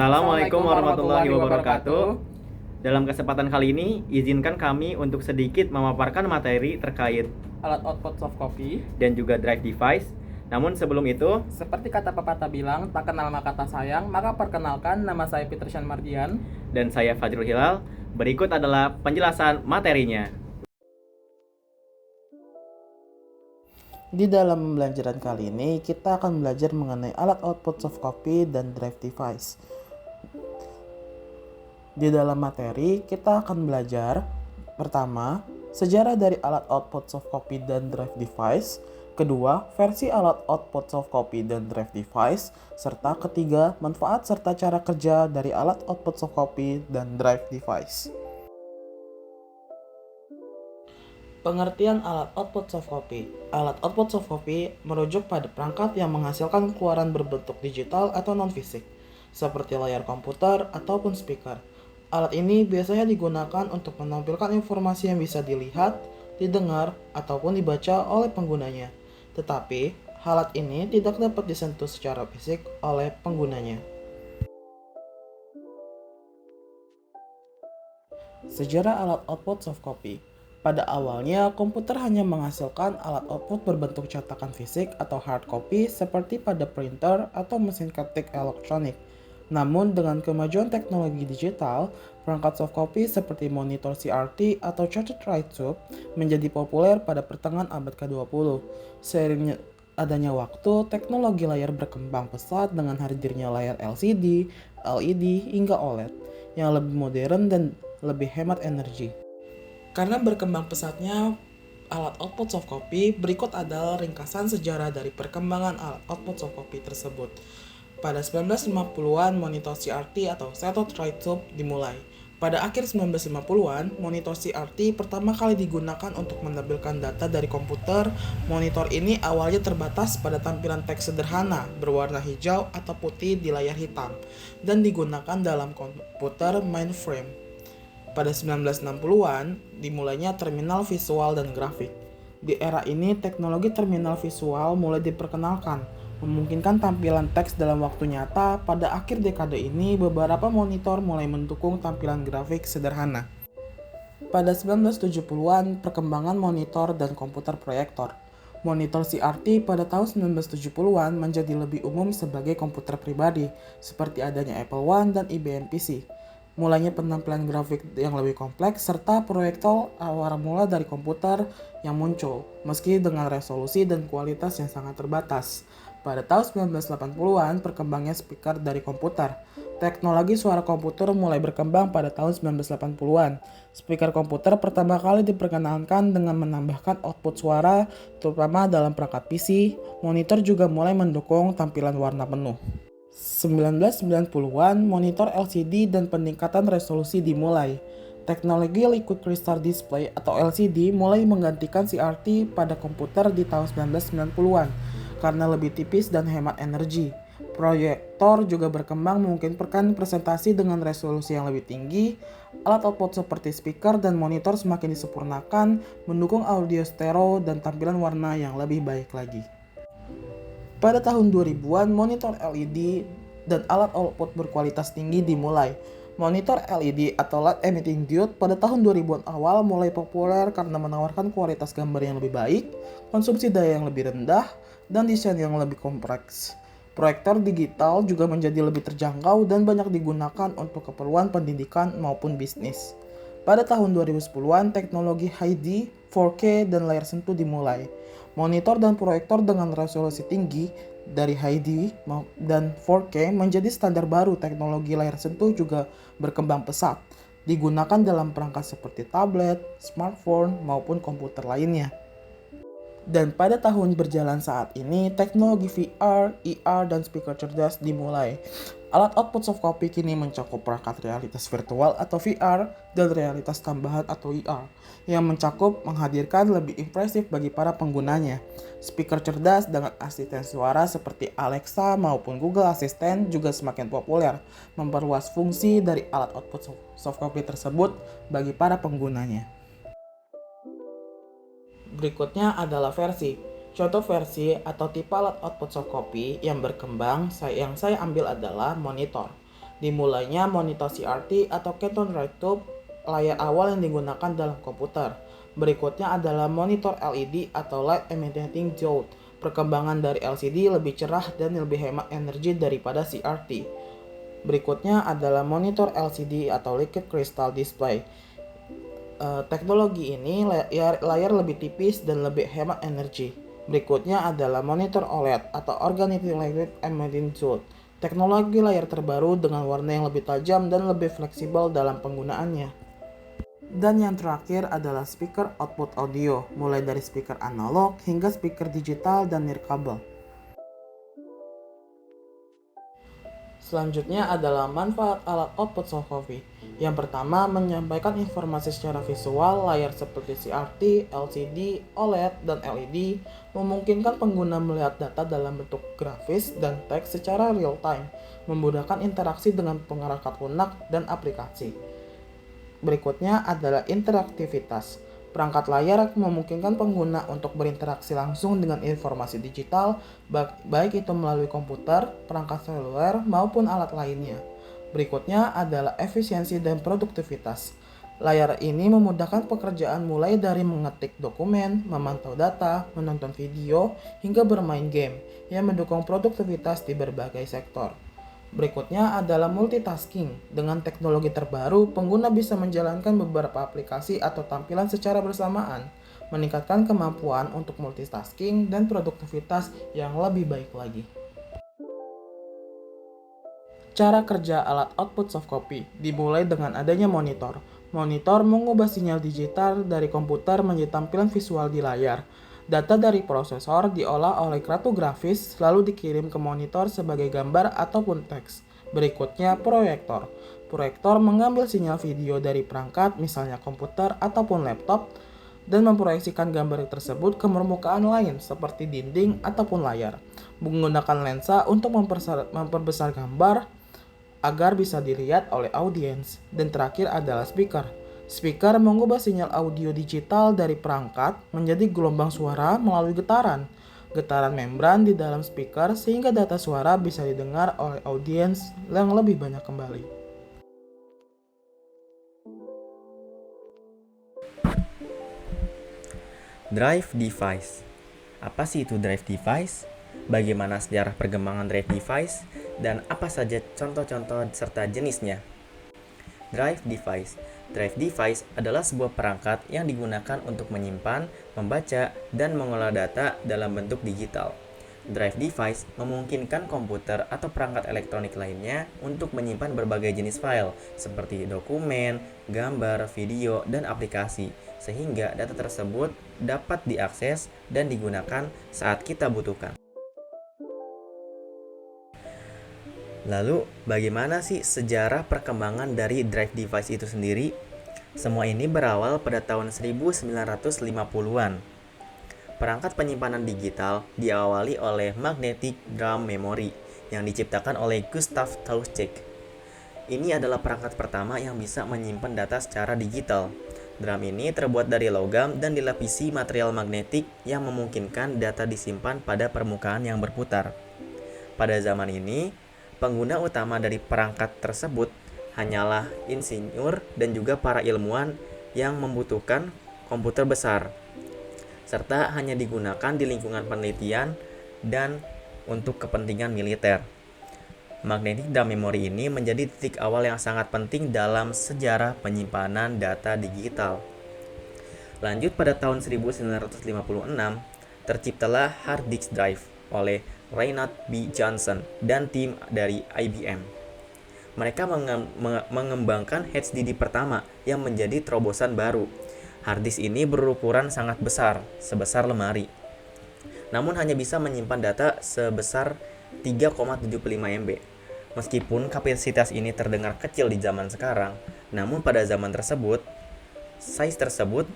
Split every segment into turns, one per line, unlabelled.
Assalamualaikum warahmatullahi wabarakatuh. Dalam kesempatan kali ini, izinkan kami untuk sedikit memaparkan materi terkait
Alat output soft copy.
dan juga drive device. Namun sebelum itu,
Seperti kata pepatah bilang, tak kenal maka tak sayang. Maka perkenalkan, nama saya Petrusyan Mardian.
dan saya Fajrul Hilal, berikut adalah penjelasan materinya.
Di dalam pembelajaran kali ini, kita akan belajar mengenai alat output soft copy dan drive device. Di dalam materi, kita akan belajar pertama, sejarah dari alat output soft copy dan drive device. Kedua, versi alat output soft copy dan drive device. Serta ketiga, manfaat serta cara kerja dari alat output soft copy dan drive device. Pengertian alat output soft copy. Alat output soft copy merujuk pada perangkat yang menghasilkan keluaran berbentuk digital atau non-fisik, seperti layar komputer ataupun speaker. Alat ini biasanya digunakan untuk menampilkan informasi yang bisa dilihat, didengar, ataupun dibaca oleh penggunanya. Tetapi, alat ini tidak dapat disentuh secara fisik oleh penggunanya. Sejarah alat output soft copy. Pada awalnya, komputer hanya menghasilkan alat output berbentuk cetakan fisik atau hard copy seperti pada printer atau mesin ketik elektronik. Namun dengan kemajuan teknologi digital, perangkat soft copy seperti monitor CRT atau charter write tube menjadi populer pada pertengahan abad ke-20. Seiring adanya waktu, teknologi layar berkembang pesat dengan hadirnya layar LCD, LED, hingga OLED yang lebih modern dan lebih hemat energi. Karena berkembang pesatnya alat output soft copy, berikut adalah ringkasan sejarah dari perkembangan alat output soft copy tersebut. Pada 1950-an, monitor CRT atau cathode ray tube dimulai. Pada akhir 1950-an, monitor CRT pertama kali digunakan untuk menampilkan data dari komputer. Monitor ini awalnya terbatas pada tampilan teks sederhana berwarna hijau atau putih di layar hitam dan digunakan dalam komputer mainframe. Pada 1960-an, dimulainya terminal visual dan grafik. Di era ini, teknologi terminal visual mulai diperkenalkan, memungkinkan tampilan teks dalam waktu nyata. Pada akhir dekade ini, beberapa monitor mulai mendukung tampilan grafik sederhana. Pada 1970-an, perkembangan monitor dan komputer proyektor. Monitor CRT pada tahun 1970-an menjadi lebih umum sebagai komputer pribadi, seperti adanya Apple I dan IBM PC. Mulanya penampilan grafik yang lebih kompleks serta proyektor awal mula dari komputer yang muncul, meski dengan resolusi dan kualitas yang sangat terbatas. Pada tahun 1980-an, perkembangan speaker dari komputer. Teknologi suara komputer mulai berkembang pada tahun 1980-an. Speaker komputer pertama kali diperkenalkan dengan menambahkan output suara, terutama dalam perangkat PC. Monitor juga mulai mendukung tampilan warna penuh. 1990-an, monitor LCD dan peningkatan resolusi dimulai. Teknologi Liquid Crystal Display atau LCD mulai menggantikan CRT pada komputer di tahun 1990-an karena lebih tipis dan hemat energi. Proyektor juga berkembang memungkinkan presentasi dengan resolusi yang lebih tinggi. Alat output seperti speaker dan monitor semakin disempurnakan, mendukung audio stereo dan tampilan warna yang lebih baik lagi. Pada tahun 2000-an, monitor LED dan alat output berkualitas tinggi dimulai. Monitor LED atau light emitting diode pada tahun 2000-an awal mulai populer karena menawarkan kualitas gambar yang lebih baik, konsumsi daya yang lebih rendah, dan desain yang lebih kompleks. Proyektor digital juga menjadi lebih terjangkau dan banyak digunakan untuk keperluan pendidikan maupun bisnis. Pada tahun 2010-an, teknologi HD, 4K, dan layar sentuh dimulai. Monitor dan proyektor dengan resolusi tinggi dari HD dan 4K menjadi standar baru. Teknologi layar sentuh juga berkembang pesat, digunakan dalam perangkat seperti tablet, smartphone, maupun komputer lainnya. Dan pada tahun berjalan saat ini, teknologi VR, ER, dan speaker cerdas dimulai. Alat output soft copy kini mencakup perangkat realitas virtual atau VR dan realitas tambahan atau ER yang menghadirkan lebih impresif bagi para penggunanya. Speaker cerdas dengan asisten suara seperti Alexa maupun Google Assistant juga semakin populer, memperluas fungsi dari alat output soft copy tersebut bagi para penggunanya. Berikutnya adalah versi. Contoh versi atau tipe alat output soft copy yang berkembang yang saya ambil adalah monitor. Dimulainya monitor CRT atau Canton Ray Tube, layar awal yang digunakan dalam komputer. Berikutnya adalah monitor LED atau Light Emitting Diode. Perkembangan dari LCD lebih cerah dan lebih hemat energi daripada CRT. Berikutnya adalah monitor LCD atau Liquid Crystal Display. Teknologi ini layar lebih tipis dan lebih hemat energi. Berikutnya adalah monitor OLED atau Organic Liquid Emitting Diode. Teknologi layar terbaru dengan warna yang lebih tajam dan lebih fleksibel dalam penggunaannya. Dan yang terakhir adalah speaker output audio, mulai dari speaker analog hingga speaker digital dan nirkabel. Selanjutnya adalah manfaat alat output soft copy. Yang pertama, menyampaikan informasi secara visual. Layar seperti CRT, LCD, OLED, dan LED memungkinkan pengguna melihat data dalam bentuk grafis dan teks secara real time, memudahkan interaksi dengan perangkat lunak dan aplikasi. Berikutnya adalah interaktivitas. Perangkat layar memungkinkan pengguna untuk berinteraksi langsung dengan informasi digital, baik itu melalui komputer, perangkat seluler, maupun alat lainnya. Berikutnya adalah efisiensi dan produktivitas. Layar ini memudahkan pekerjaan mulai dari mengetik dokumen, memantau data, menonton video, hingga bermain game yang mendukung produktivitas di berbagai sektor. Berikutnya adalah multitasking. Dengan teknologi terbaru, pengguna bisa menjalankan beberapa aplikasi atau tampilan secara bersamaan, meningkatkan kemampuan untuk multitasking dan produktivitas yang lebih baik lagi. Cara kerja alat output soft copy dimulai dengan adanya monitor. Monitor mengubah sinyal digital dari komputer menjadi tampilan visual di layar. Data dari prosesor diolah oleh kartografis lalu dikirim ke monitor sebagai gambar ataupun teks. Berikutnya proyektor. Proyektor mengambil sinyal video dari perangkat, misalnya komputer ataupun laptop, dan memproyeksikan gambar tersebut ke permukaan lain seperti dinding ataupun layar. Menggunakan lensa untuk memperbesar gambar agar bisa dilihat oleh audiens. Dan terakhir adalah speaker. Speaker mengubah sinyal audio digital dari perangkat menjadi gelombang suara melalui getaran membran di dalam speaker sehingga data suara bisa didengar oleh audiens yang lebih banyak kembali.
Drive device. Apa sih itu drive device? Bagaimana sejarah perkembangan drive device? Dan apa saja contoh-contoh serta jenisnya? Drive device. Drive device adalah sebuah perangkat yang digunakan untuk menyimpan, membaca, dan mengolah data dalam bentuk digital. Drive device memungkinkan komputer atau perangkat elektronik lainnya untuk menyimpan berbagai jenis file seperti dokumen, gambar, video, dan aplikasi, sehingga data tersebut dapat diakses dan digunakan saat kita butuhkan. Lalu, bagaimana sih sejarah perkembangan dari drive device itu sendiri? Semua ini berawal pada tahun 1950-an. Perangkat penyimpanan digital diawali oleh magnetic drum memory yang diciptakan oleh Gustav Tauschek. Ini adalah perangkat pertama yang bisa menyimpan data secara digital. Drum ini terbuat dari logam dan dilapisi material magnetik yang memungkinkan data disimpan pada permukaan yang berputar. Pada zaman ini, pengguna utama dari perangkat tersebut hanyalah insinyur dan juga para ilmuwan yang membutuhkan komputer besar, serta hanya digunakan di lingkungan penelitian dan untuk kepentingan militer. Magnetic drum memory ini menjadi titik awal yang sangat penting dalam sejarah penyimpanan data digital. Lanjut pada tahun 1956, terciptalah hard disk drive oleh Reinhard B. Johnson dan tim dari IBM. Mereka mengembangkan HDD pertama yang menjadi terobosan baru. Hard disk ini berukuran sangat besar, sebesar lemari. Namun hanya bisa menyimpan data sebesar 3,75 MB. Meskipun kapasitas ini terdengar kecil di zaman sekarang, namun pada zaman tersebut, size tersebut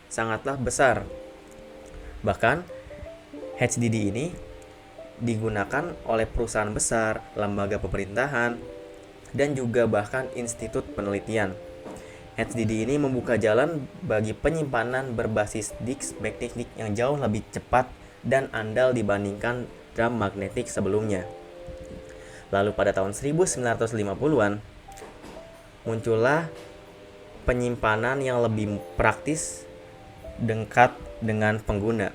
sangatlah besar. Bahkan, HDD ini digunakan oleh perusahaan besar, lembaga pemerintahan, dan juga bahkan institut penelitian. HDD ini membuka jalan bagi penyimpanan berbasis disk magnetik yang jauh lebih cepat dan andal dibandingkan drum magnetik sebelumnya. Lalu pada tahun 1950-an muncullah penyimpanan yang lebih praktis dekat dengan pengguna.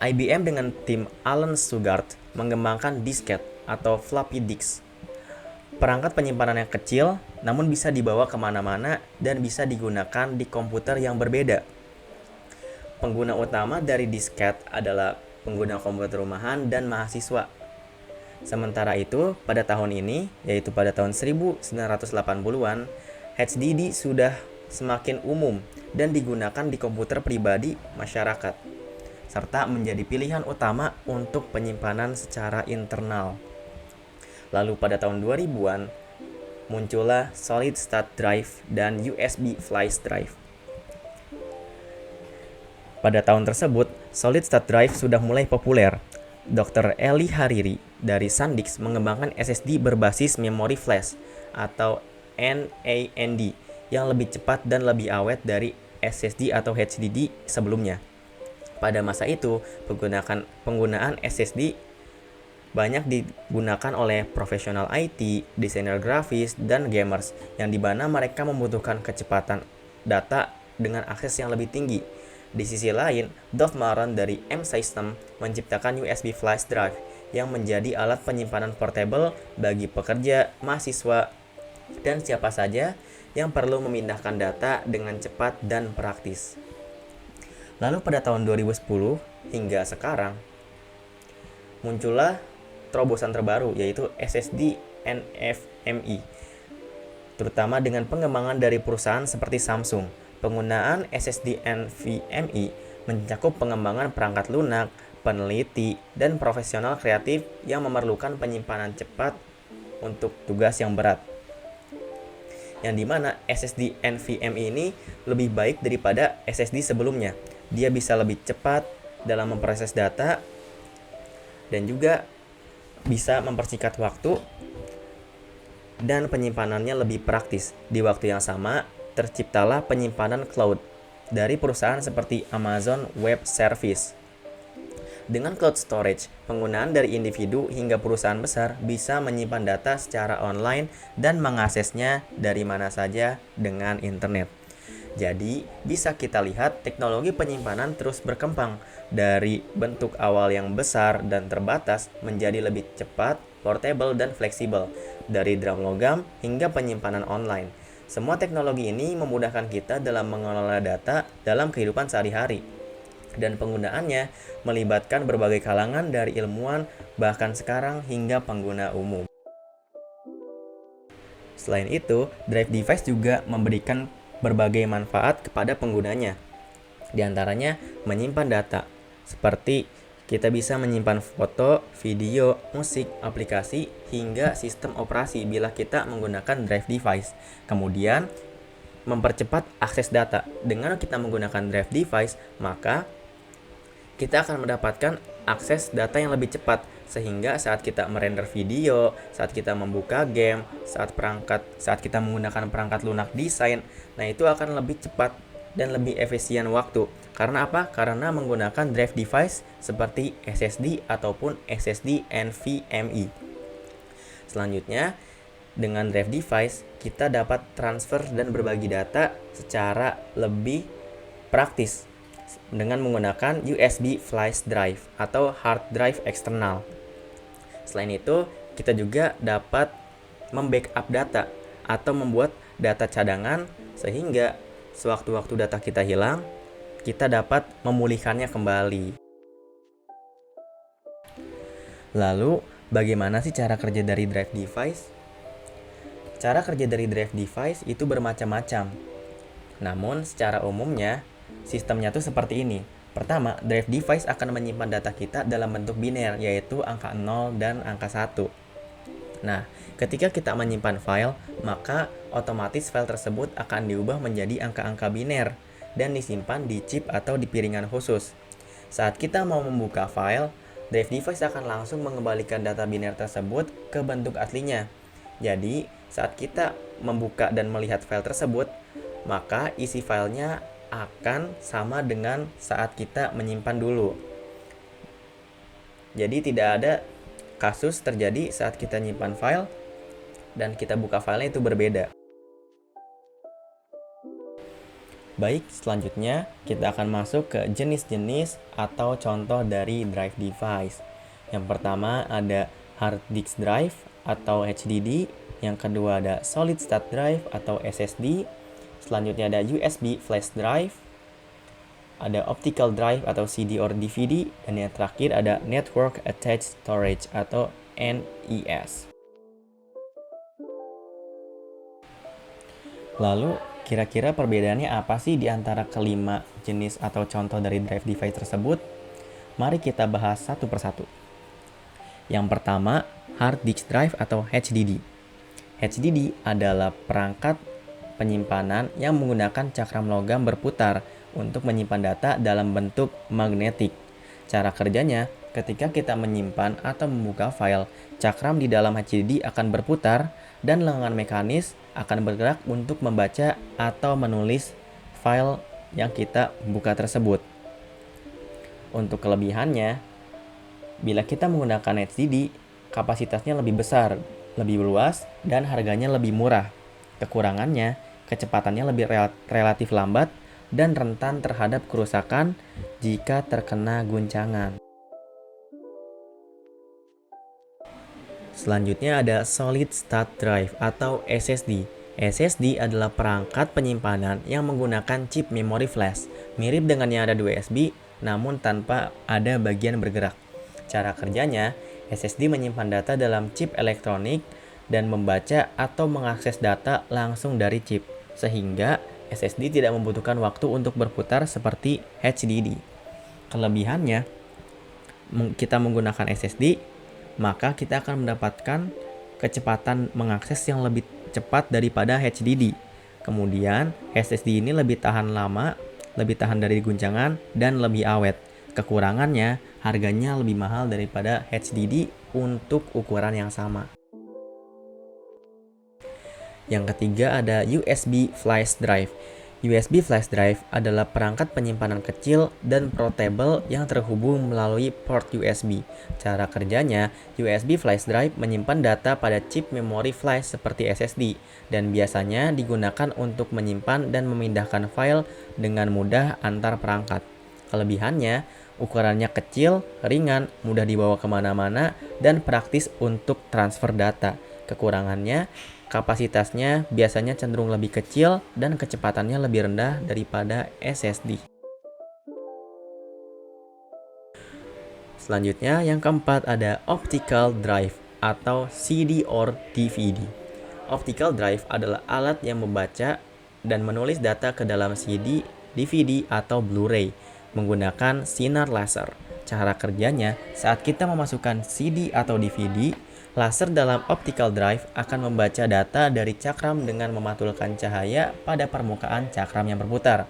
IBM dengan tim Alan Sugart mengembangkan disket atau floppy disk. Perangkat penyimpanan yang kecil namun bisa dibawa kemana-mana dan bisa digunakan di komputer yang berbeda. Pengguna utama dari disket adalah pengguna komputer rumahan dan mahasiswa. Sementara itu, pada tahun ini, yaitu pada tahun 1980-an, HDD sudah semakin umum dan digunakan di komputer pribadi masyarakat, serta menjadi pilihan utama untuk penyimpanan secara internal. Lalu pada tahun 2000-an, muncullah Solid State Drive dan USB Flash Drive. Pada tahun tersebut, Solid State Drive sudah mulai populer. Dr. Eli Hariri dari SanDisk mengembangkan SSD berbasis memori flash atau NAND yang lebih cepat dan lebih awet dari SSD atau HDD sebelumnya. Pada masa itu, penggunaan SSD banyak digunakan oleh profesional IT, desainer grafis, dan gamers, yang dimana mereka membutuhkan kecepatan data dengan akses yang lebih tinggi. Di sisi lain, Dov Maron dari M-System menciptakan USB Flash Drive yang menjadi alat penyimpanan portable bagi pekerja, mahasiswa, dan siapa saja yang perlu memindahkan data dengan cepat dan praktis. Lalu pada tahun 2010 hingga sekarang, muncullah terobosan terbaru yaitu SSD NVMe, terutama dengan pengembangan dari perusahaan seperti Samsung. Penggunaan SSD NVMe mencakup pengembangan perangkat lunak, peneliti, dan profesional kreatif yang memerlukan penyimpanan cepat untuk tugas yang berat. Yang dimana SSD NVMe ini lebih baik daripada SSD sebelumnya. Dia bisa lebih cepat dalam memproses data dan juga bisa mempersingkat waktu dan penyimpanannya lebih praktis. Di waktu yang sama, terciptalah penyimpanan cloud dari perusahaan seperti Amazon Web Service. Dengan cloud storage, penggunaan dari individu hingga perusahaan besar bisa menyimpan data secara online dan mengaksesnya dari mana saja dengan internet. Jadi, bisa kita lihat teknologi penyimpanan terus berkembang dari bentuk awal yang besar dan terbatas menjadi lebih cepat, portable, dan fleksibel, dari drum logam hingga penyimpanan online. Semua teknologi ini memudahkan kita dalam mengelola data dalam kehidupan sehari-hari, dan penggunaannya melibatkan berbagai kalangan dari ilmuwan bahkan sekarang hingga pengguna umum. Selain itu, drive device juga memberikan berbagai manfaat kepada penggunanya. Di antaranya menyimpan data, seperti kita bisa menyimpan foto, video, musik, aplikasi, hingga sistem operasi bila kita menggunakan drive device. Kemudian, mempercepat akses data. Dengan kita menggunakan drive device, maka kita akan mendapatkan akses data yang lebih cepat, sehingga saat kita merender video, saat kita membuka game, saat kita menggunakan perangkat lunak desain, nah itu akan lebih cepat dan lebih efisien waktu. Karena apa? Karena menggunakan drive device seperti SSD ataupun SSD NVMe. Selanjutnya, dengan drive device, kita dapat transfer dan berbagi data secara lebih praktis dengan menggunakan USB flash drive atau hard drive eksternal. Selain itu, kita juga dapat membackup data atau membuat data cadangan sehingga sewaktu-waktu data kita hilang, kita dapat memulihkannya kembali. Lalu, bagaimana sih cara kerja dari drive device? Cara kerja dari drive device itu bermacam-macam. Namun, secara umumnya, sistemnya tuh seperti ini. Pertama, drive device akan menyimpan data kita dalam bentuk biner, yaitu angka 0 dan angka 1. Nah, ketika kita menyimpan file, maka otomatis file tersebut akan diubah menjadi angka-angka biner dan disimpan di chip atau di piringan khusus. Saat kita mau membuka file, drive device akan langsung mengembalikan data biner tersebut ke bentuk aslinya. Jadi, saat kita membuka dan melihat file tersebut, maka isi filenya akan sama dengan saat kita menyimpan dulu. Jadi tidak ada kasus terjadi saat kita nyimpan file dan kita buka filenya itu berbeda. Baik, selanjutnya kita akan masuk ke jenis-jenis atau contoh dari drive device. Yang pertama ada hard disk drive atau HDD, yang kedua ada solid state drive atau SSD, selanjutnya ada USB flash drive, ada optical drive atau CD or DVD, dan yang terakhir ada network attached storage atau NES. Lalu, kira-kira perbedaannya apa sih di antara kelima jenis atau contoh dari drive device tersebut? Mari kita bahas satu persatu. Yang pertama, hard disk drive atau HDD. HDD adalah perangkat penyimpanan yang menggunakan cakram logam berputar untuk menyimpan data dalam bentuk magnetik. Cara kerjanya, ketika kita menyimpan atau membuka file, cakram di dalam HDD akan berputar dan lengan mekanis akan bergerak untuk membaca atau menulis file yang kita buka tersebut. Untuk kelebihannya, bila kita menggunakan HDD, kapasitasnya lebih besar, lebih luas, dan harganya lebih murah. Kekurangannya, kecepatannya lebih relatif lambat dan rentan terhadap kerusakan jika terkena guncangan. Selanjutnya ada solid state drive atau SSD. SSD adalah perangkat penyimpanan yang menggunakan chip memori flash, mirip dengan yang ada di USB, namun tanpa ada bagian bergerak. Cara kerjanya, SSD menyimpan data dalam chip elektronik dan membaca atau mengakses data langsung dari chip, sehingga SSD tidak membutuhkan waktu untuk berputar seperti HDD. Kelebihannya, kita menggunakan SSD, maka kita akan mendapatkan kecepatan mengakses yang lebih cepat daripada HDD. Kemudian, SSD ini lebih tahan lama, lebih tahan dari guncangan, dan lebih awet. Kekurangannya, harganya lebih mahal daripada HDD untuk ukuran yang sama. Yang ketiga ada USB flash drive. USB flash drive adalah perangkat penyimpanan kecil dan portable yang terhubung melalui port USB. Cara kerjanya, USB flash drive menyimpan data pada chip memori flash seperti SSD dan biasanya digunakan untuk menyimpan dan memindahkan file dengan mudah antar perangkat. Kelebihannya, ukurannya kecil, ringan, mudah dibawa kemana-mana, dan praktis untuk transfer data. Kekurangannya, kapasitasnya biasanya cenderung lebih kecil dan kecepatannya lebih rendah daripada SSD. Selanjutnya, yang keempat ada optical drive atau CD or DVD. Optical drive adalah alat yang membaca dan menulis data ke dalam CD, DVD, atau Blu-ray menggunakan sinar laser. Cara kerjanya, saat kita memasukkan CD atau DVD, laser dalam optical drive akan membaca data dari cakram dengan memantulkan cahaya pada permukaan cakram yang berputar.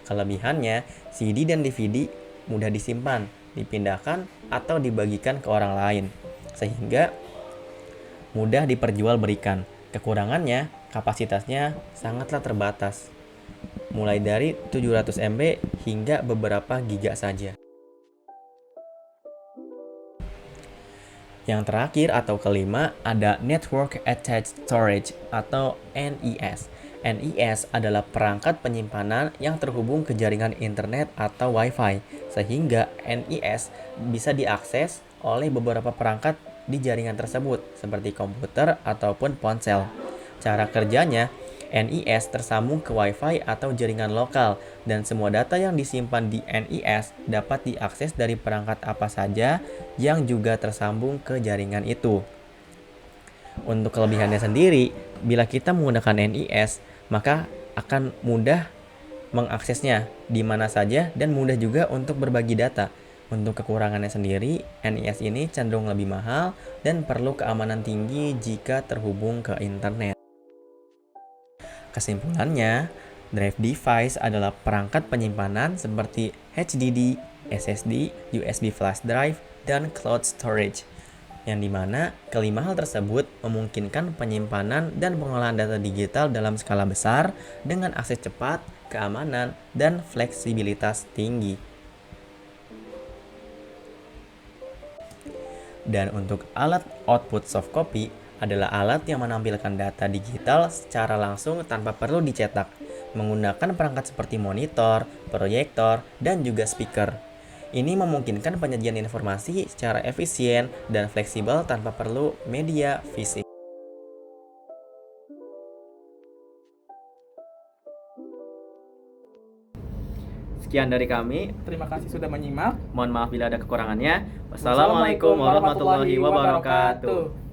Kelebihannya, CD dan DVD mudah disimpan, dipindahkan, atau dibagikan ke orang lain, sehingga mudah diperjualbelikan. Kekurangannya, kapasitasnya sangatlah terbatas, mulai dari 700 MB hingga beberapa giga saja. Yang terakhir atau kelima ada Network Attached Storage atau NES. NES adalah perangkat penyimpanan yang terhubung ke jaringan internet atau Wi-Fi, sehingga NES bisa diakses oleh beberapa perangkat di jaringan tersebut, seperti komputer ataupun ponsel. Cara kerjanya, NES tersambung ke Wi-Fi atau jaringan lokal, dan semua data yang disimpan di NES dapat diakses dari perangkat apa saja yang juga tersambung ke jaringan itu. Untuk kelebihannya sendiri, bila kita menggunakan NES, maka akan mudah mengaksesnya di mana saja dan mudah juga untuk berbagi data. Untuk kekurangannya sendiri, NES ini cenderung lebih mahal dan perlu keamanan tinggi jika terhubung ke internet. Kesimpulannya, drive device adalah perangkat penyimpanan seperti HDD, SSD, USB flash drive, dan cloud storage, yang dimana kelima hal tersebut memungkinkan penyimpanan dan pengolahan data digital dalam skala besar dengan akses cepat, keamanan, dan fleksibilitas tinggi. Dan untuk alat output soft copy adalah alat yang menampilkan data digital secara langsung tanpa perlu dicetak, menggunakan perangkat seperti monitor, proyektor, dan juga speaker. Ini memungkinkan penyajian informasi secara efisien dan fleksibel tanpa perlu media fisik. Sekian dari kami.
Terima kasih sudah menyimak.
Mohon maaf bila ada kekurangannya. Wassalamualaikum warahmatullahi wabarakatuh.